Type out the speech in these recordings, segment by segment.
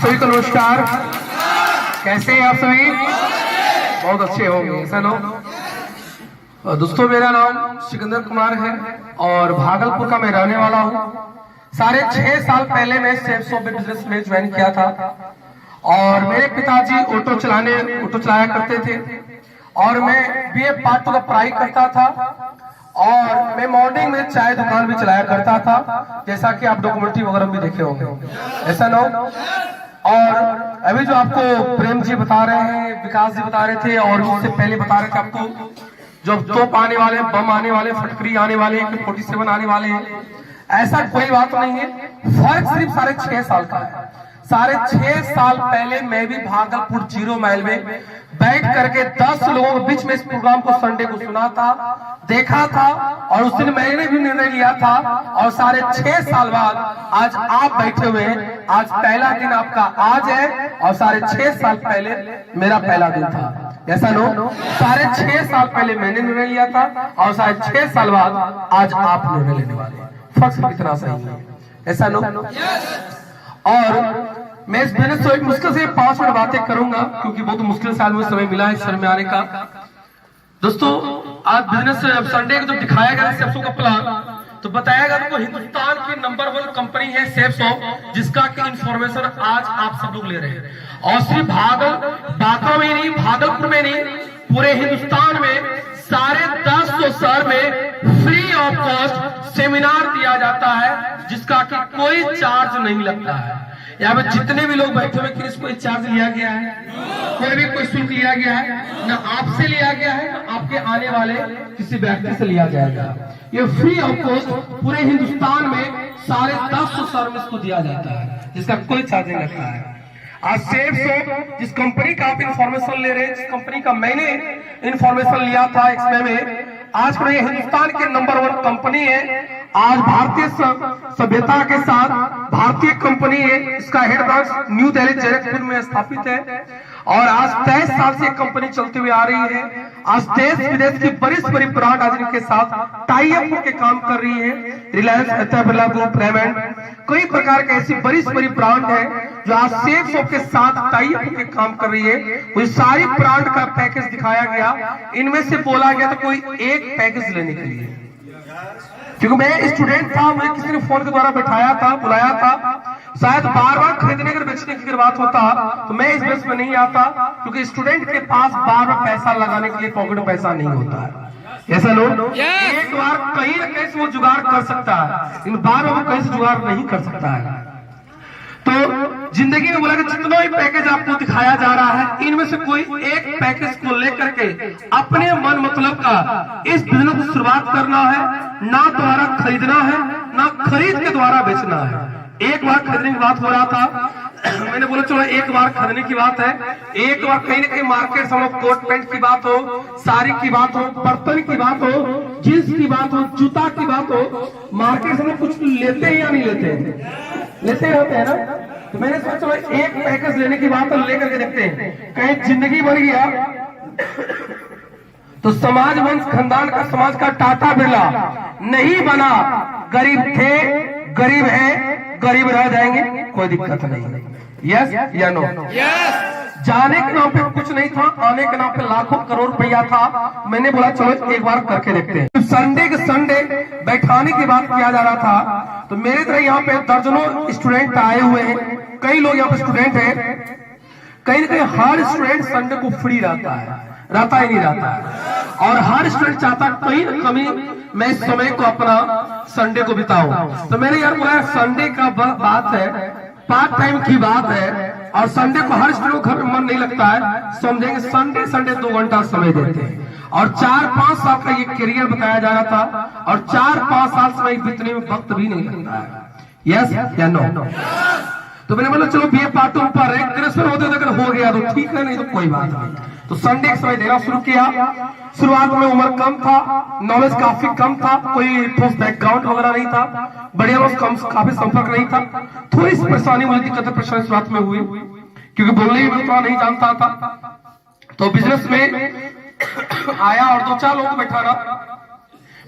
सभी को नमस्कार। कैसे हैं आप सभी? बहुत अच्छे होंगे, ऐसा लो। दोस्तों, मेरा नाम सिकंदर कुमार है और भागलपुर का मैं रहने वाला हूँ। साढ़े 6 साल पहले मैं सेफ शॉप बिजनेस में ज्वाइन किया था और मेरे पिताजी ऑटो चलाया करते थे और मैं बीए पार्ट 2 का पढ़ाई करता था और मैं मॉर्निंग में चाय दुकान भी चलाया करता था, जैसा कि आप डॉक्यूमेंट्री वगैरह भी देखे होंगे, ऐसा ना। और अभी जो आपको प्रेम जी बता रहे हैं, विकास जी बता रहे थे और उससे पहले बता रहे थे आपको जो तोप आने वाले, बम आने वाले, फटकरी आने वाले, 47 आने वाले हैं, ऐसा कोई बात नहीं है। फर्क सिर्फ 6.5 साल का है। 6.5 साल पहले मैं भी भागलपुर 0 माइल में बैठ करके 10 लोगों के बीच में इस प्रोग्राम को संडे को सुना था, देखा था और उस दिन मैंने भी निर्णय लिया था और 6.5 साल बाद आज आप बैठे हुए हैं। आज पहला दिन आपका आज है और 6.5 साल पहले मेरा पहला दिन था, ऐसा नो। 6.5 साल पहले मैंने निर्णय लिया था और 6.5 साल बाद आज आप निर्णय लेने वाले हैं। फर्क कितना सही है, ऐसा नो। और मैं इस बिजनेस से मुश्किल से 5 मिनट बातें करूंगा क्योंकि बहुत मुश्किल से आज मुझे समय मिला है इस शहर में आने का। दोस्तों, आज बिजनेस संडे को जब दिखाया गया सेफ शॉप का प्लान तो बताया गया तो हिंदुस्तान की नंबर 1 कंपनी है सेफ शॉप, जिसका की इंफॉर्मेशन आज आप सब लोग ले रहे हैं। और सिर्फ बांका में नहीं, भागलपुर में नहीं, पूरे हिंदुस्तान में 10.5 शहर में फ्री ऑफ कॉस्ट सेमिनार दिया जाता है, जिसका कि कोई चार्ज नहीं लगता है। यहाँ पे जितने भी लोग बैठे हुए किसी कोई चार्ज लिया गया है, कोई भी कोई शुल्क लिया गया है, ना आपसे लिया गया है ना आपके आने वाले किसी व्यक्ति से लिया जाएगा। ये फ्री ऑफ कॉस्ट पूरे हिंदुस्तान में 10.5 शहर में इसको दिया जाता है, जिसका कोई चार्ज नहीं लगता है। आज सेफ शॉप जिस कंपनी का आप इंफॉर्मेशन ले रहे हैं, जिस कंपनी का मैंने इंफॉर्मेशन लिया था एक समय में, आज ये हिंदुस्तान के नंबर 1 कंपनी है। आज भारतीय सभ्यता के साथ भारतीय कंपनी है। इसका head branch new Delhi Jaipur में स्थापित है और आज 23 साल से कंपनी चलती हुई आ रही है। आज देश विदेश की बड़ी ब्रांड आज इनके साथ टाई अप होकर काम कर रही है। रिलायंस, बिरला ग्रुप, रेमंड, कई प्रकार के ऐसी बड़ी ब्रांड है जो आज सेफ शॉप के साथ टाई अप होकर काम कर रही है। वो सारी ब्रांड का पैकेज दिखाया गया, इनमें से बोला गया तो कोई एक पैकेज लेने के लिए, क्योंकि मैं स्टूडेंट था, मुझे किसी ने फोन के द्वारा बैठाया था, बुलाया था। शायद बार खरीदने के बेचने की बात होता तो मैं इस बेस में नहीं आता, क्योंकि स्टूडेंट के पास बार पैसा लगाने के लिए पॉकेट में पैसा नहीं होता है, ऐसा लोग। एक बार कहीं न कहीं से वो जुगाड़ कर सकता है, लेकिन बार वो कहीं से जुगाड़ नहीं कर सकता है। तो जिंदगी में बोला कि जितना भी पैकेज आपको दिखाया जा रहा है, इनमें से कोई एक पैकेज को लेकर के अपने मन मतलब का इस बिजनेस को शुरुआत करना है। ना तुम्हारा खरीदना है, ना खरीद के द्वारा बेचना है। एक बार खरीदने की बात हो रहा था, मैंने बोला चलो एक बार खरीदने की बात है। एक बार कहीं ना कहीं मार्केट से लोग कोट पैंट की बात हो, साड़ी की बात हो, बर्तन की बात हो, जींस की बात हो, जूता की बात हो, मार्केट से लोग कुछ लेते हैं या नहीं लेते होते हैं ना। तो मैंने सोचा एक पैकेज लेने की बात लेकर के देखते हैं, कहीं जिंदगी बन गया तो समाज वंश खानदान का, समाज का टाटा बिरला नहीं बना। गरीब थे, गरीब है, गरीब रह जाएंगे, कोई दिक्कत नहीं। यस या नो? जाने के नाम पे कुछ नहीं था, आने के नाम पे लाखों करोड़ रुपया था। मैंने बोला चलो एक बार करके देखते हैं। संडे के संडे बैठाने की बात किया जा रहा था, तो मेरे तरह यहाँ पे दर्जनों स्टूडेंट आए हुए हैं। कई लोग यहाँ पे स्टूडेंट है, कहीं ना कहीं हर स्टूडेंट संडे को फ्री रहता ही नहीं रहता है और हर स्टूडेंट चाहता कहीं न कहीं मैं इस समय को अपना संडे को बिताऊं। तो मैंने यार बोला संडे का बात है, पार्ट टाइम की बात है और संडे को हर स्टूडेंट को घर में मन नहीं लगता है, समझेंगे संडे 2 घंटा समय देते हैं। और 4-5 साल का ये करियर बताया जा रहा था और 4-5 साल समय बीतने में वक्त भी नहीं लगता है। यस या नो? तो मैंने बोला चलो बीए पार्ट 2 पर ग्रेजुएशन होते अगर हो गया तो ठीक है, नहीं तो कोई बात नहीं। तो संडे का समय देना शुरू किया। शुरुआत में उम्र कम था, नॉलेज काफी कम था, कोई ठोस बैकग्राउंड वगैरह नहीं था, बढ़िया लोग काफी संपर्क नहीं था। थोड़ी सी परेशानी मुझे दिक्कत परेशानी शुरुआत में हुई, क्योंकि बोलने में थोड़ा नहीं जानता था। तो बिजनेस में आया और 2-4 लोगों को बैठाना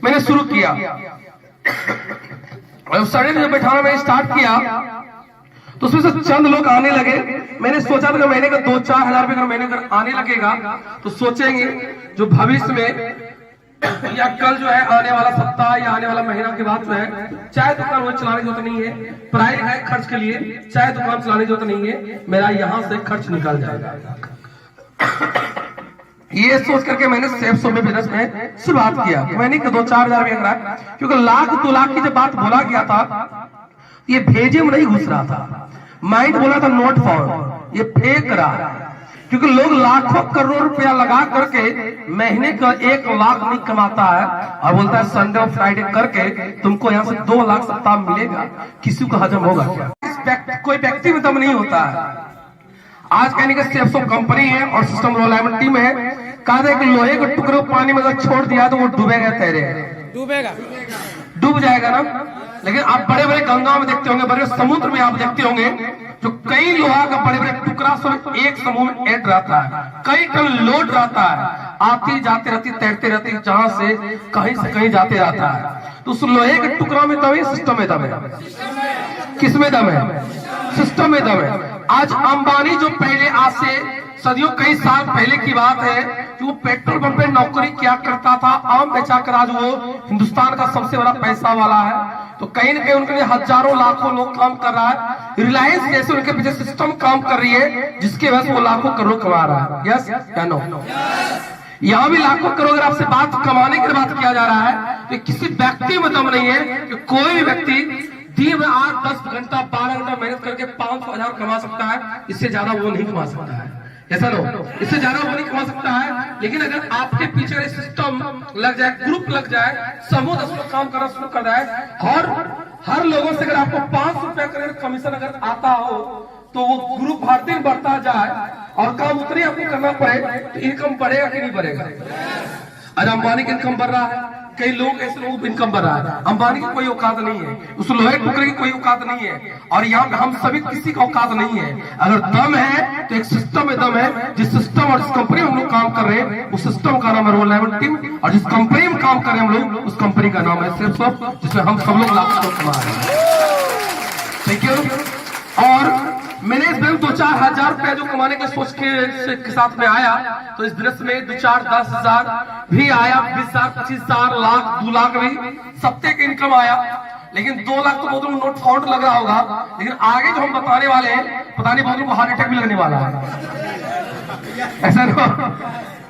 मैंने शुरू किया। और संडे में बैठाना मैंने स्टार्ट किया तो उसमें से चंद लोग आने लगे। मैंने सोचा था महीने का 2-4 हजार रुपये अगर महीने अगर आने लगेगा तो सोचेंगे जो भविष्य में या कल जो है आने वाला सप्ताह या आने वाला महीना के बाद जो है चाय दुकान वो चलाने की जरूरत नहीं है, पढ़ाई लिखाई खर्च के लिए चाय दुकान चलाने की जरूरत नहीं है, मेरा यहाँ से खर्च निकल जाएगा। ये सोच करके मैंने सेफ सो में बिजनेस में शुरुआत किया। मैंने 2-4 हजार रुपया करा, क्योंकि 1-2 लाख की जब बात बोला गया था ये भेजे में नहीं घुस रहा था। माइंड बोला था नोट फाउंड, ये फेंक रहा है, क्योंकि लोग लाखों करोड़ रुपया लगा करके महीने का 1 लाख नहीं कमाता है और बोलता है संडे और फ्राइडे करके तुमको यहाँ से 2 लाख सप्ताह मिलेगा। किसी को हजम होगा क्या? कोई व्यक्ति में दम नहीं होता है। आज कहने का सेफ कंपनी है और सिस्टम रोलाइमेंट टीम है, कहा था कि लोहे के टुकड़े को पानी में अगर छोड़ दिया तो वो डूबेगा, तैरेगा, डूब जाएगा ना। लेकिन आप बड़े बड़े गंगा में देखते होंगे, बड़े समुद्र में आप देखते होंगे जो कई लोहा का बड़े बड़े टुकड़ा सब एक समूह में ऐड रहता है, कई टन लोड रहता है, आती जाते रहती, तैरते रहती, जहां से कहीं जाते रहता है। तो उस लोहे के टुकड़ा में दम है, सिस्टम में दम है। किस में दम है? सिस्टम में दम है। आज अंबानी जो पहले आज से सदियों कई साल पहले की बात है कि वो पेट्रोल पंप पे नौकरी क्या करता था, आम बेचाकर आज वो हिंदुस्तान का सबसे बड़ा पैसा वाला है। तो कहीं न कहीं उनके लिए हजारों लाखों लोग काम कर रहा है। रिलायंस जैसे उनके पीछे सिस्टम काम कर रही है जिसके वजह से वो लाखों करोड़ कमा रहा है। यस या नो? यहाँ भी लाखों करोड़ अगर आपसे बात कमाने की बात किया जा रहा है तो किसी व्यक्ति में दम नहीं है कि कोई भी व्यक्ति दिन में 8-10 घंटा 12 घंटा मेहनत करके 500,000 कमा सकता है, इससे ज्यादा वो नहीं कमा सकता है। ऐसा लो, इससे ज्यादा वो नहीं कमा सकता है। लेकिन अगर आपके पीछे सिस्टम लग जाए, ग्रुप लग जाए, समूह 10 लोग काम करना शुरू कर जाए और हर लोगों से अगर आपको 500 रुपया करें कमीशन अगर आता हो तो वो ग्रुप हर दिन बढ़ता जाए और काम उतने आपको करना पड़े तो इनकम बढ़ेगा कि नहीं बढ़ेगा? अरे अंबानी का इनकम बढ़ रहा है, कई लोग ऐसे लोग इनकम बढ़ रहा है। अंबानी की कोई औकात नहीं है, उस लोहे टुकड़े की कोई औकात नहीं है और यहाँ पे हम सभी किसी का औकात नहीं है। अगर दम है तो एक सिस्टम में दम है। जिस सिस्टम और जिस कंपनी में हम लोग काम कर रहे हैं उस सिस्टम का नाम है रोलाइमेंट टीम और जिस कंपनी में काम कर रहे हैं हम लोग उस कंपनी का नाम है सेफ सॉफ्ट, जिसमें हम सब लोग लाखों कमा रहे हैं। Thank you. और मैंने इस दिन 2-4 हजार रुपया जो कमाने के सोच के साथ में आया तो इस बिजनेस में 2-4-10 हजार भी आया, 20,000, 25,000, लाख, 2 लाख भी सप्ते की इनकम आया। लेकिन 2 लाख तो बहुत नोट फाउंड लग रहा होगा, लेकिन आगे जो हम बताने वाले हैं पता नहीं बहुत लोगों को हार्ट अटैक भी लगने वाला है। ऐसा नहीं,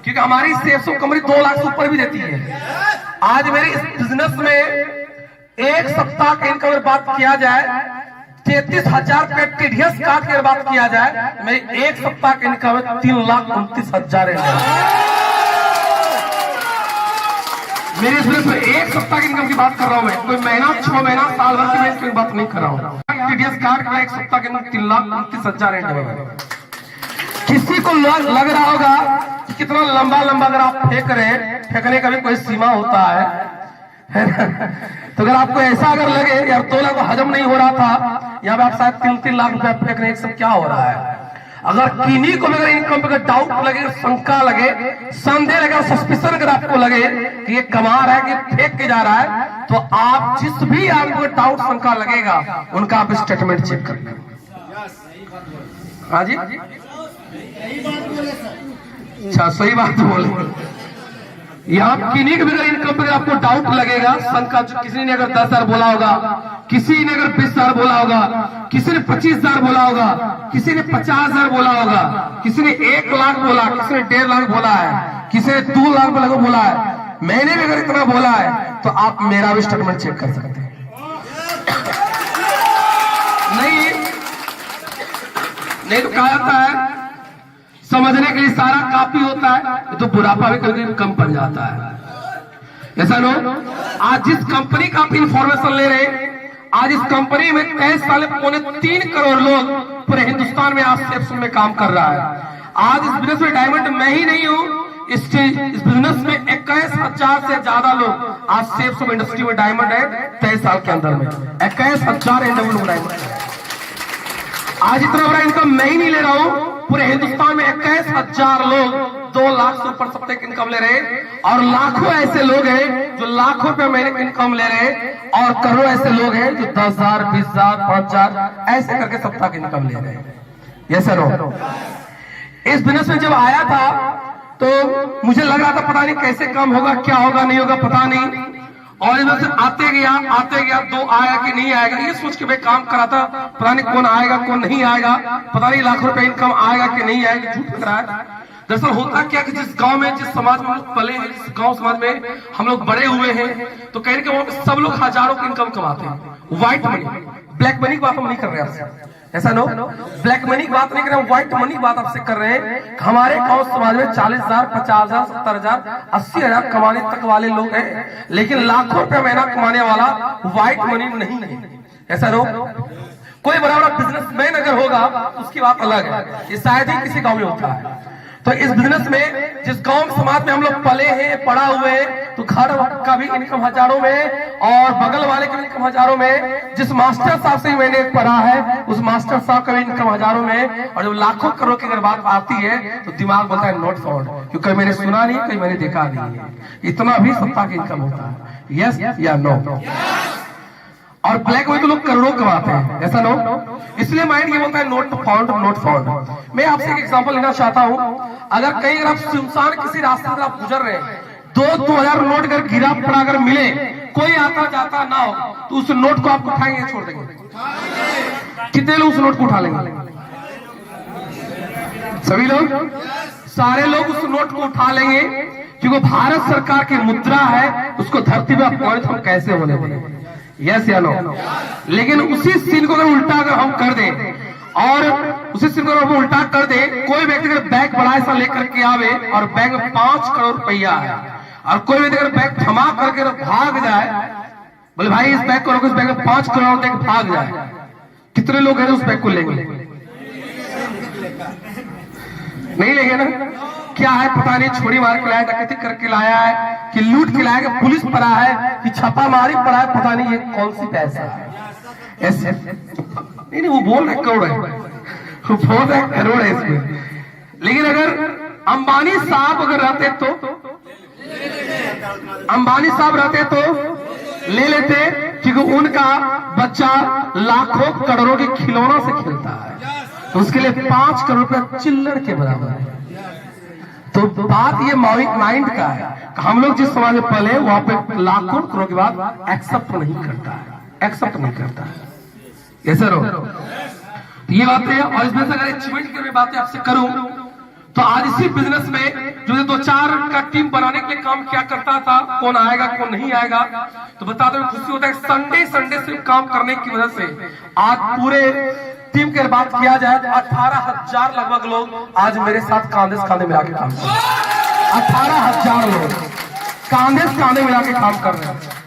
क्योंकि हमारी सेफ कंपनी 2 लाख से ऊपर भी देती है। आज मेरे इस बिजनेस में एक सप्ताह की इनकम बात किया जाए 33,000 रुपए टीडीएस काट कर बात किया जाए, मेरी एक सप्ताह की इनकम है 3,29,000 है। मेरे इसमें से एक सप्ताह की इनकम की बात कर रहा हूं मैं, कोई महीना, 6 महीना, साल भर की मैं इसकी बात नहीं कर रहा हूं। टीडीएस काट कर एक सप्ताह की इनकम 3,29,000 है। किसी को लग रहा होगा कि कितना लंबा लंबा अगर आप फेंक रहे हैं, फेंकने का भी कोई सीमा होता है तो अगर आपको ऐसा अगर लगे यार 2 लाख हजम नहीं हो रहा था, या आप शायद 3-3 लाख रुपया फेंक रहे हैं, सब क्या हो रहा है? अगर किन्हीं को अगर इनकम पे डाउट लगे, शंका लगे, संदेह लगे, सस्पिशन अगर आपको लगे कि ये कमा रहा है कि फेंक के जा रहा है, तो आप जिस भी आपको डाउट शंका लगेगा उनका आप स्टेटमेंट चेक कर लें। हाँ जी, अच्छा सही बात बोले। यहाँ किन्हीं के भी इनकम पे आपको डाउट लगेगा, शंका, किसी ने अगर 10,000 बोला होगा, किसी ने अगर 20,000 बोला होगा, किसी ने 25,000 बोला होगा, किसी ने 50,000 बोला होगा, किसी ने 1 लाख बोला, किसी ने 1.5 लाख बोला है, किसी ने 2 लाख बोला है, मैंने भी अगर इतना बोला है तो आप मेरा भी स्टेटमेंट चेक कर सकते हैं। नहीं तो कहा जाता है समझने के लिए सारा काफी होता है, तो बुढ़ापा भी कभी कम पड़ जाता है। ऐसा नो, आज जिस कंपनी का आप इंफॉर्मेशन ले रहे हैं, आज इस कंपनी में 23 साल 3.25 करोड़ लोग पूरे हिंदुस्तान में आज सेफ में काम कर रहा है। आज इस बिजनेस में डायमंड मैं ही नहीं हूँ, इस बिजनेस में 21,000 से ज्यादा लोग आज सेफ इंडस्ट्री में डायमंड है। 23 साल के अंदर में 21,000 लोग डायमंड है। आज इतना बड़ा इनकम मैं ही नहीं ले रहा हूं, पूरे हिंदुस्तान में 21,000 लोग 2 लाख से ऊपर सब तक इनकम ले रहे हैं, और लाखों ऐसे लोग हैं जो लाखों रुपए महीने इनकम ले रहे हैं, और करोड़ों ऐसे लोग हैं जो 10,000, 20,000, 5,000 ऐसे करके सब तक इनकम ले रहे हैं। Yes sir. इस बिजनेस में जब आया था तो मुझे लग रहा था पता नहीं कैसे काम होगा, क्या होगा नहीं होगा पता नहीं, और इधर से आते गया 2 आया कि नहीं आएगा, ये सोच के भाई काम करा था, पता नहीं कौन आएगा कौन नहीं आएगा, पता नहीं लाखों रुपए इनकम आएगा कि नहीं आएगा, झूठ लग रहा है। दरअसल होता क्या कि जिस गांव में, जिस समाज में हम लोग पले हैं, जिस गांव समाज में हम लोग बड़े हुए हैं, तो कहीं ना कहीं सब लोग हजारों की इनकम कमाते हैं। व्हाइट मनी, ब्लैक मनी की बात हम नहीं कर रहे हैं, ऐसा नो, ब्लैक मनी की बात नहीं कर रहे हैं, व्हाइट मनी की बात आपसे कर रहे हैं। हमारे गांव समाज में 40,000, 50,000, 70,000, 80,000 कमाने तक वाले लोग हैं, लेकिन लाखों रुपए महीना कमाने वाला व्हाइट मनी नहीं है, ऐसा नो। कोई बड़ा बड़ा बिजनेसमैन अगर होगा उसकी बात अलग है, ये शायद ही किसी गांव में होता है। तो इस बिजनेस में जिस गांव समाज में हम लोग पले हैं, पड़ा हुए हैं, तो घर का भी इनकम हजारों में और बगल वाले का भी इनकम हजारों में। जिस मास्टर साहब से मैंने पढ़ा है उस मास्टर साहब का भी इनकम हजारों में, और जब लाखों करोड़ की अगर बात आती है तो दिमाग बोलता है नॉट फाउंड, क्योंकि कहीं मैंने सुना नहीं, कहीं मैंने देखा नहीं है। इतना भी सत्ता की इनकम होता है, यस या नो। और ब्लैक में तो लोग करोड़ों कमाते हैं, ऐसा नो। इसलिए माइंड ये बोलता है नोट फाउंड, नोट फाउंड। मैं आपसे एक एग्जांपल लेना चाहता हूं। अगर कहीं अगर आप सुनसान किसी रास्ते से आप गुजर रहे हैं, 2,000 नोट अगर गिरा पड़ा अगर मिले, कोई आता जाता ना हो, तो उस नोट को आप उठाएंगे छोड़ देंगे? कितने लोग उस नोट को उठा लेंगे? सभी लोग, सारे लोग उस नोट को उठा लेंगे, क्योंकि भारत सरकार की मुद्रा है, उसको धरती पे अपमानित हम कैसे होने देंगे? यस या नो। लेकिन उसी सीन को अगर उल्टा अगर हम कर दें, और उसी सीन को अगर हम उल्टा कर दें, कोई व्यक्ति अगर बैग बड़ा ऐसा लेकर के आवे और बैग में 5 करोड़ रुपया है, और कोई व्यक्ति अगर बैग थमा करके भाग जाए, बोले भाई इस बैग को रखो, इस बैग में 5 करोड़ देकर भाग जाए, कितने लोग हैं उस बैग को लेंगे? नहीं लेंगे ना। क्या है पता नहीं, छोड़ी मार के लाया, डकैती करके लाया है, कि लूट के लाया, कि पुलिस पड़ा है, कि छापामारी पड़ा है, पता नहीं ये कौन सी पैसा है। ऐसे नहीं, वो बोल रहे करोड़ है, वो बोल रहे करोड़ है इसमें। लेकिन अगर अंबानी साहब अगर रहते तो, अंबानी साहब रहते तो ले लेते, क्योंकि उनका बच्चा लाखों करोड़ों के खिलौनों से खेलता है, तो उसके लिए 5 करोड़ रुपया चिल्लर के बराबर है। तो बात ये माइंड का है, हम लोग जिस समाज में पले वहां पे लाखों करोड़ के बाद एक्सेप्ट नहीं करता है, एक्सेप्ट नहीं करता है। ये सर ये बातें है। और इसमें से अगर अचीवमेंट की मैं बातें आपसे करूं, तो आज इसी बिजनेस में जो 2-4 का टीम बनाने के लिए काम क्या करता था, कौन आएगा कौन नहीं आएगा, तो बताते हुए खुशी होता है। संडे सिर्फ काम करने की वजह से आज पूरे टीम की बात किया जाए तो 18,000 लगभग लोग आज मेरे साथ कांधे से कांधे मिला के काम कर रहे हैं। 18,000 लोग कांधे से कांधे मिला के काम कर रहे हैं।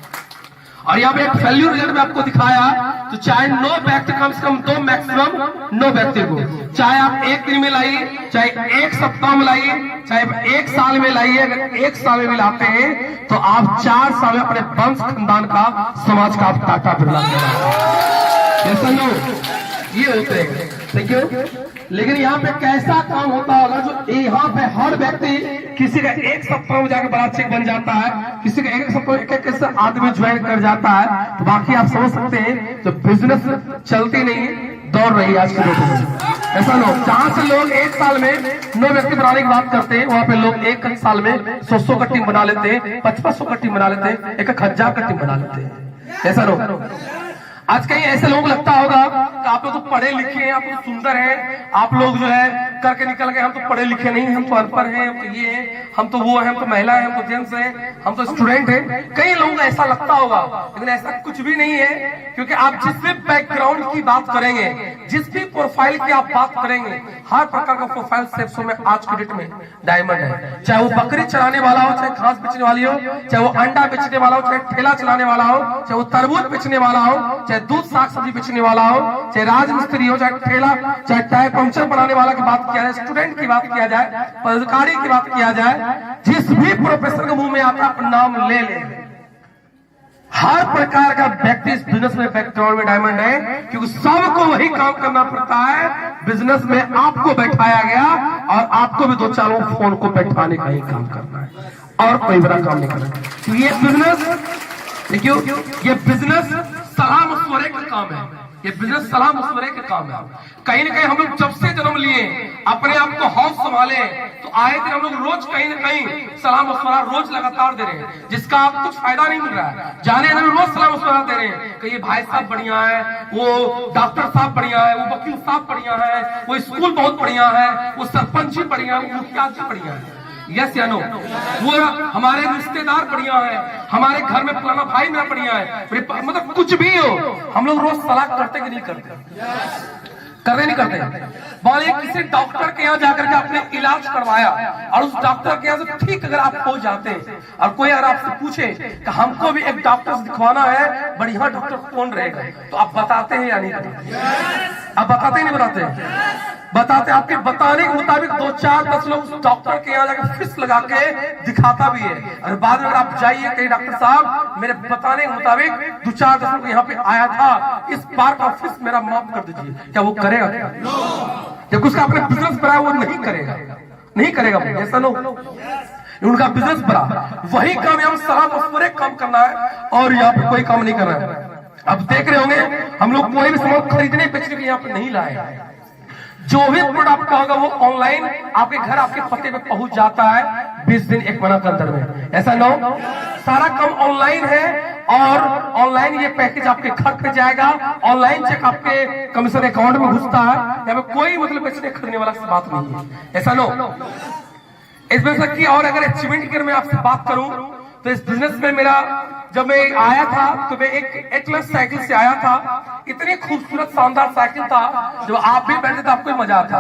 और यहाँ पे एक फेल्यूर रिजल्ट में आपको दिखाया, तो चाहे 9 व्यक्ति, कम से कम 2 मैक्सिमम 9 व्यक्ति को, चाहे आप 1 दिन में लाइए, चाहे 1 सप्ताह में लाइए, चाहे 1 साल में लाइए। अगर 1 साल में भी लाते हैं तो आप 4 साल में अपने वंश खानदान का, समाज का आप टाटा बिरला ये होते हैं। Thank you. लेकिन यहाँ पे कैसा काम होता होगा जो यहाँ पे हर व्यक्ति, किसी का 1 सप्ताह में जाकर बड़ा चेक बन जाता है, किसी का 1 सप्ताह में कैसे आदमी ज्वाइन कर जाता है, तो बाकी आप समझ सकते हैं जो बिजनेस चलती नहीं दौड़ रही है आज के डेट में। ऐसा लोग जहां से लोग 1 साल में 9 व्यक्ति बनाने की बात करते हैं, वहां पे लोग 1 साल में 100 का टीम बना लेते हैं, 5500 का टीम बना लेते हैं, 1,000 का टीम बना लेते हैं। ऐसा लोग आज कहीं ऐसे लोग लगता होगा कि आप लोग तो पढ़े लिखे हैं, आप लोग सुंदर हैं, आप लोग जो है करके निकल गए, हम तो पढ़े लिखे नहीं, हम तो अनपढ़ हैं, हम तो ये हैं, हम तो वो हैं, हम तो महिला हैं, हम तो जेंट्स हैं, हम तो स्टूडेंट हैं। कई लोगों को ऐसा लगता होगा, लेकिन ऐसा कुछ भी नहीं है। क्योंकि आप जिस भी बैकग्राउंड की बात करेंगे, जिस भी प्रोफाइल की आप बात करेंगे, हर प्रकार का प्रोफाइल सेक्सों में आज के डेट में डायमंड है। चाहे वो बकरी चलाने वाला हो, चाहे घास बेचने वाली हो, चाहे वो अंडा बेचने वाला हो, चाहे ठेला चलाने वाला हो, चाहे वो तरबूज बेचने वाला हो, चाहे दूध साग सब्जी बेचने वाला हो, चाहे राजमिस्त्री हो, चाहे ठेला, चाहे टायर पंचर बनाने वाला की बात किया जाए, स्टूडेंट की बात किया जाए, पदाधिकारी की बात किया जाए, जिस भी प्रोफेसर के मुंह में आता नाम ले ले, हर प्रकार का व्यक्ति इस बिजनेस में बैकग्राउंड में डायमंड है, क्योंकि सबको वही काम करना पड़ता है। बिजनेस में आपको बैठाया गया और आपको भी 2-4 लोग फोन को बैठाने का ही काम करना है और कोई बड़ा काम नहीं करना। तो ये बिजनेस देखियो, ये बिजनेस सलाह मशवरे का काम है। ये बिजनेस सलाह मशवरे का काम है। कहीं ना कहीं हम लोग जब से जन्म लिए अपने आप को हौस संभाले तो आए दिन हम लोग रोज कहीं ना कहीं सलाह मशवरा रोज लगातार दे रहे हैं, जिसका आप कुछ फायदा नहीं मिल रहा है। जाने जाने रोज सलाह मशवरा दे रहे हैं कि ये भाई साहब बढ़िया है, वो डॉक्टर साहब बढ़िया है, वो वकील साहब बढ़िया है, वो स्कूल बहुत बढ़िया है, वो सरपंच ही बढ़िया है, वो मुखिया जी बढ़िया है। यस या नो? वो हमारे रिश्तेदार बढ़िया है, हमारे घर में फलाना भाई मेरा बढ़िया है, मतलब कुछ भी हो, हम लोग रोज सलाह करते कि नहीं करते? करते नहीं करते? बोले किसी डॉक्टर के यहाँ जाकर के आपने इलाज करवाया और उस डॉक्टर के यहाँ से ठीक अगर आप हो जाते और कोई अगर आपसे पूछे कि हमको भी एक डॉक्टर से दिखवाना है, बढ़िया डॉक्टर कौन रहेगा, तो आप बताते हैं या नहीं बताते? आप बताते नहीं बताते? बताते। आपके बताने के मुताबिक 2-4-10 लोग उस डॉक्टर के यहाँ जाकर फीस लगा के दिखाता भी है, और बाद में अगर आप जाइए कहीं डॉक्टर साहब मेरे बताने के मुताबिक 2-4-10 लोग यहाँ पे आया था, इस बार का फीस मेरा माफ कर दीजिए, क्या वो करेगा? जब उसका अपने बिजनेस बढ़ा वो नहीं करेगा, नहीं करेगा। ऐसा नो, उनका बिजनेस बढ़ा, वही काम हम सलाह मशवरे काम करना है और यहाँ पे कोई काम नहीं कर रहा है। अब देख रहे होंगे हम लोग कोई भी सामान खरीदने बेचने के यहाँ पे नहीं लाए, जो भी प्रोडक्ट होगा वो ऑनलाइन आपके घर आपके पते पे पहुंच जाता है 20 दिन 1 महीना के अंदर में। ऐसा नो, सारा काम ऑनलाइन है और ऑनलाइन ये पैकेज आपके घर पे जाएगा, ऑनलाइन चेक आपके कमीशन अकाउंट में घुसता है। यहाँ पे कोई मतलब बेचने खरीदने वाला बात नहीं है। ऐसा नो, इसमें से की और अगर अचीवमेंट की मैं आपसे बात करूं तो इस बिजनेस में मेरा जब मैं आया था तो मैं एक एटलस साइकिल से आया था। इतनी खूबसूरत शानदार साइकिल था, जब आप भी बैठे थे आपको मजा आता।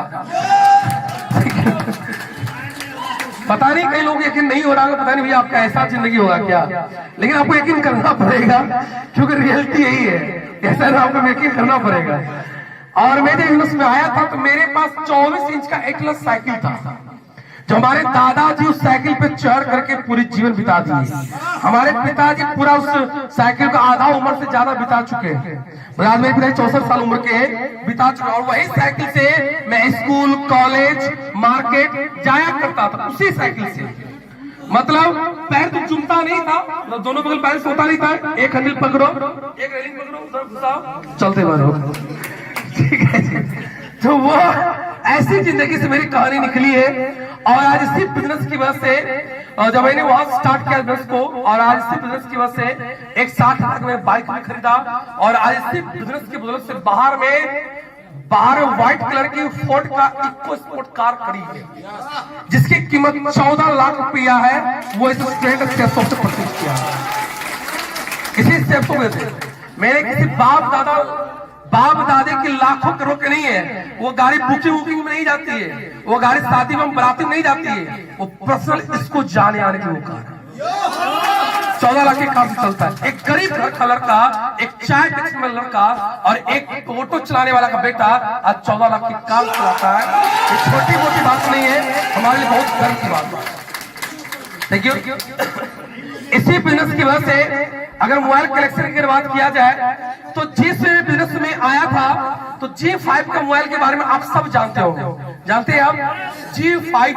पता नहीं कई लोग यकीन नहीं हो रहा है, पता नहीं भैया आपका ऐसा जिंदगी होगा क्या, लेकिन आपको यकीन करना पड़ेगा क्योंकि रियलिटी यही है। ऐसा ना आपको यकीन करना पड़ेगा। और मैं जब बिजनेस में आया था तो मेरे पास 24 इंच का एटलस साइकिल था, जो हमारे दादाजी उस साइकिल पे चढ़ करके पूरी जीवन बिता दिए। हमारे पिताजी पूरा उस साइकिल का आधा उम्र से ज्यादा बिता चुके हैं। मेरे पिताजी 64 साल उम्र के बिता चुके, और वही साइकिल से मैं स्कूल, कॉलेज, मार्केट जाया करता था, उसी साइकिल से। मतलब पैर तो चुमता नहीं था, मतलब दोनों बगल पैर से होता नहीं था, एक हैंडल पकड़ो, एक रेलिंग पकड़ो, उधर घुसाओ, चलते बनो। ठीक है, तो वो ऐसी जिंदगी से मेरी कहानी निकली है। और आज इसी बिजनेस की वजह से जब मैंने वहां स्टार्ट किया बिजनेस को, और आज इसी बिजनेस की वजह से एक 60 लाख में बाइक भी खरीदा, और आज इसी बिजनेस की बदौलत से बाहर व्हाइट कलर की फोर्ड का इको स्पोर्ट कार खड़ी है, जिसकी कीमत 14 लाख रुपया है। वो इस स्टूडेंट स्टेप्सों से परचेज किया है। इसी स्टेप्सों में से मेरे किसी बाप दादे की लाखों करोड़ के नहीं है। वो गाड़ी बुकिंग में नहीं जाती है, वो गाड़ी शादी में बराती में नहीं जाती है, वो पर्सनल इसको जाने आने की वो कार 14 लाख की कार से चलता है। एक गरीब घर का लड़का, एक चाय टैक्सी में लड़का और एक ऑटो चलाने वाला का बेटा आज 14 लाख की कार चलाता है। ये छोटी मोटी बात नहीं है, हमारे लिए बहुत गर्व की बात है। Thank you. इसी बिजनेस की वजह से अगर मोबाइल कलेक्शन की बात किया जाए तो जिस बिजनेस में आया था तो G5 का मोबाइल के बारे में आप सब जानते हो। जानते हैं आप G5,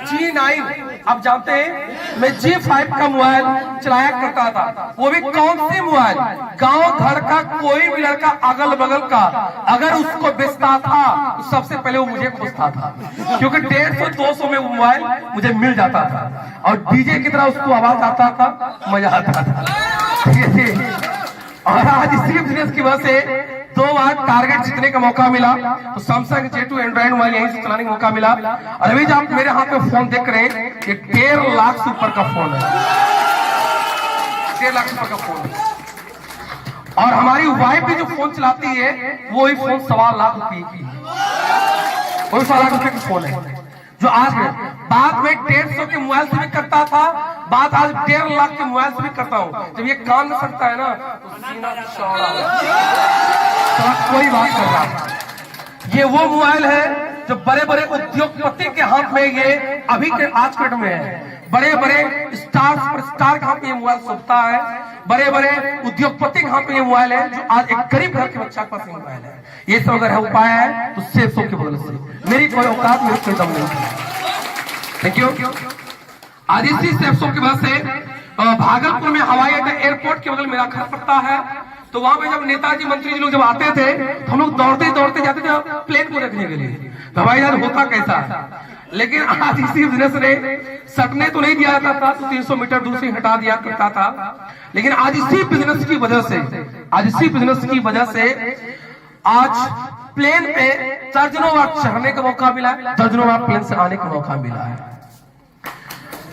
G9 आप जानते हैं। मैं G5 का मोबाइल चलाया करता था। वो भी कौन सी मोबाइल, गांव घर का कोई भी लड़का अगल बगल का अगर उसको बेचता था तो सबसे पहले वो मुझे खोजता था, क्योंकि 150-200 में वो मोबाइल मुझे मिल जाता था और डीजे की तरह उसको आवाज आता था, मजा आता था। और आज इसी बिजनेस की वजह से 2 बार टारगेट जीतने का मौका मिला, तो सैमसंग J2 एंड्रॉइड मोबाइल यहीं से चलाने का मौका मिला। और अभी जो आप मेरे हाथ में फोन देख रहे हैं ये 1.5 लाख से ऊपर का फोन है, 1.5 लाख से ऊपर का फोन है। और हमारी वाइफ भी जो फोन चलाती है वो ही फोन 1.25 लाख रुपए की, वो 1.25 लाख रुपए का फोन है। जो आज में बात में 150 के मोबाइल से भी करता था, बात आज 1.5 लाख के मोबाइल से भी करता हूँ। जब ये कान में सकता है ना तो सीना चौड़ा, तो कोई बात कर रहा है। ये वो मोबाइल है जो बड़े बड़े उद्योगपति के हाथ में ये अभी के आज के डेट में है। बड़े बड़े स्टार सुपरस्टार के हाथ में ये मोबाइल सुनता है, बड़े बड़े उद्योगपति के हाथ में ये मोबाइल है, जो आज एक गरीब घर के बच्चा के पास मोबाइल है। ये सब अगर है उपाय है तो सेफ सोप की बदल से मेरी कोई औकात, मेरी कोई दम नहीं। Thank you. आज इसी सेफ सोप की वजह से भागलपुर में हवाई अड्डा एयरपोर्ट के बगल मेरा घर पड़ता है, तो वहां पे जब नेताजी मंत्री जी लोग जब आते थे तो हम लोग दौड़ते दौड़ते जाते थे प्लेन को रखने के लिए। तो हवाई जहाज होता कैसा है, लेकिन आज इसी बिजनेस ने सटने तो नहीं दिया जाता था, तो 300 मीटर दूर से हटा दिया करता था। लेकिन आज इसी बिजनेस की वजह से आज प्लेन पे दर्जनों बार चढ़ने का मौका मिला, दर्जनों बार प्लेन से आने का मौका मिला है,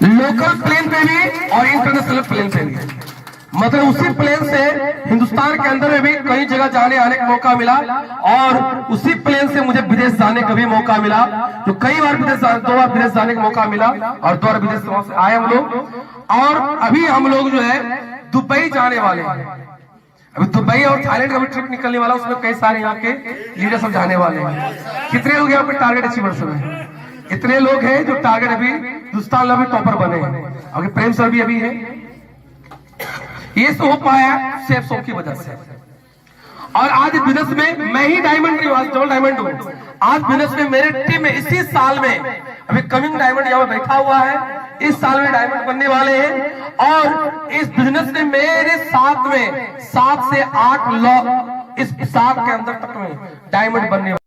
लोकल प्लेन पे भी और इंटरनेशनल प्लेन पे भी। मतलब उसी प्लेन से हिंदुस्तान के अंदर में भी कई जगह जाने आने का मौका मिला, और उसी प्लेन से मुझे विदेश जाने का भी मौका मिला। तो कई बार दो बार विदेश जाने का मौका मिला, और 2 बार विदेश से आए हम लोग। और अभी हम लोग जो है दुबई जाने वाले हैं। अभी दुबई और थाईलैंड का भी ट्रिप निकलने वाला, उसमें कई सारे यहाँ के लीडर सब जाने वाले हैं। कितने लोग यहाँ पे टारगेट अचीवर्स में? इतने लोग हैं जो टारगेट अभी हिंदुस्तान में टॉपर बने हैं। अभी प्रेम सर भी अभी है। ये सब हो पाया सेफ सोप की वजह से। और आज बिजनेस में मैं ही डायमंड नहीं हूं, आज डबल डायमंड हूं। आज बिजनेस में मेरे टीम में इसी साल में अभी कमिंग डायमंड यहाँ बैठा हुआ है, इस साल में डायमंड बनने वाले हैं। और इस बिजनेस में मेरे साथ में 7 से 8 लोग इस साल के अंदर तक में डायमंड बनने